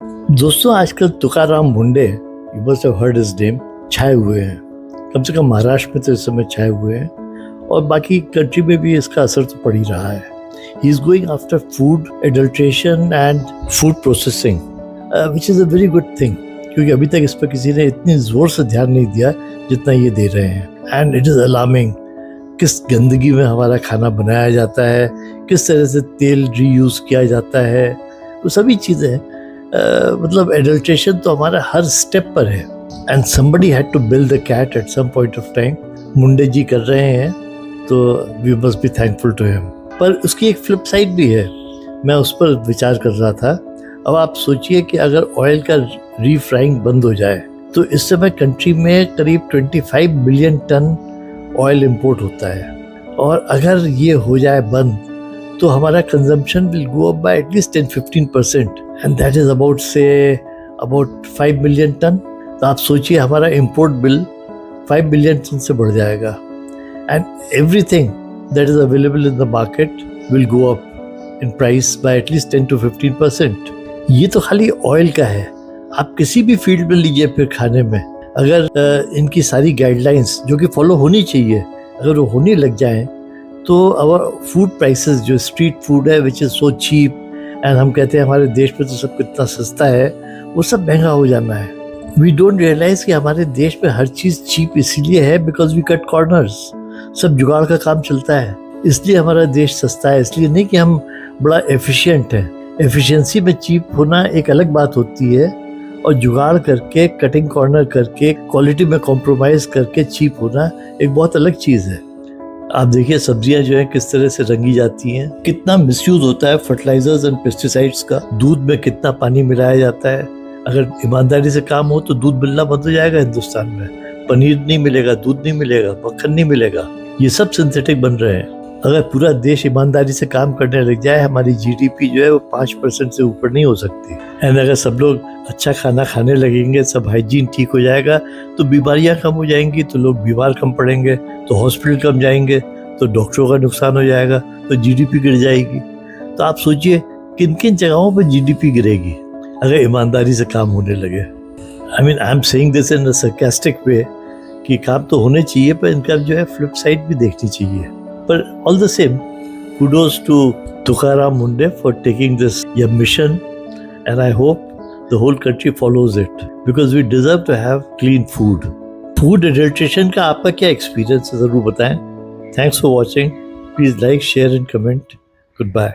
दोस्तों आजकल Tukaram Munde, you must have heard his name, छाए हुए हैं। कम से कम महाराष्ट्र में तो इस समय छाए हुए हैं और बाकी कंट्री में भी इसका असर तो पड़ ही रहा है। He is going after food adulteration and food processing, which is a very good thing, क्योंकि अभी तक इस पर किसी ने इतनी ज़ोर से ध्यान नहीं दिया जितना ये दे रहे हैं। एंड इट इज़ अलार्मिंग किस गंदगी में हमारा खाना बनाया जाता है, किस तरह से तेल रीयूज़ किया जाता है, वो सभी चीज़ें मतलब एडल्ट्रेशन तो हमारा हर स्टेप पर है। And somebody had to build the cat at some point of time. Munde ji कर रहे हैं तो we must be thankful to him. पर उसकी एक फ्लिप साइड भी है, मैं उस पर विचार कर रहा था। अब आप सोचिए कि अगर ऑयल का रीफ्राइंग बंद हो जाए तो इस समय कंट्री में करीब 25 बिलियन टन ऑयल इंपोर्ट होता है, और अगर ये हो जाए बंद तो हमारा consumption will go up by at least 10-15%, and that is about 5 million ton. तो आप सोचिए हमारा इंपोर्ट बिल 5 बिलियन टन से बढ़ जाएगा, and everything that is available in the market will go up in price by at least 10-15%। ये तो खाली ऑयल का है, आप किसी भी फील्ड में लीजिए फिर खाने में, अगर इनकी सारी गाइडलाइंस जो कि फॉलो होनी चाहिए अगर वो होने लग जाएं तो आवर फूड प्राइसेस, जो स्ट्रीट फूड है which is so cheap, and हम कहते हैं हमारे देश में तो सब कितना सस्ता है, वो सब महंगा हो जाना है। वी डोंट रियलाइज कि हमारे देश में हर चीज़ चीप इसीलिए है बिकॉज वी कट कॉर्नर्स। सब जुगाड़ का काम चलता है, इसलिए हमारा देश सस्ता है, इसलिए नहीं कि हम बड़ा एफिशिएंट हैं। एफिशिएंसी में चीप होना एक अलग बात होती है, और जुगाड़ करके, कटिंग कॉर्नर करके, क्वालिटी में कॉम्प्रोमाइज़ करके चीप होना एक बहुत अलग चीज़ है। आप देखिए सब्जियां जो है किस तरह से रंगी जाती हैं, कितना मिसयूज होता है फर्टिलाइजर्स एंड पेस्टिसाइड्स का, दूध में कितना पानी मिलाया जाता है। अगर ईमानदारी से काम हो तो दूध मिलना बंद हो जाएगा हिंदुस्तान में, पनीर नहीं मिलेगा, दूध नहीं मिलेगा, मक्खन नहीं मिलेगा, ये सब सिंथेटिक बन रहे हैं। अगर पूरा देश ईमानदारी से काम करने लग जाए, हमारी जीडीपी जो है वो 5% से ऊपर नहीं हो सकती। एंड अगर सब लोग अच्छा खाना खाने लगेंगे, सब हाइजीन ठीक हो जाएगा, तो बीमारियां कम हो जाएंगी, तो लोग बीमार कम पड़ेंगे, तो हॉस्पिटल कम जाएंगे, तो डॉक्टरों का नुकसान हो जाएगा, तो जीडीपी गिर जाएगी। तो आप सोचिए किन किन जगहों पर जीडीपी गिरेगी अगर ईमानदारी से काम होने लगे। I am saying this in a sarcastic वे कि काम तो होने चाहिए, पर इनका जो है फ्लिप साइड भी देखनी चाहिए। But all the same, kudos to Tukaram Munde for taking this mission, and I hope the whole country follows it because we deserve to have clean food. Food adulteration का आपका क्या experience है, ज़रूर बताएं. Thanks for watching. Please like, share and comment. Goodbye.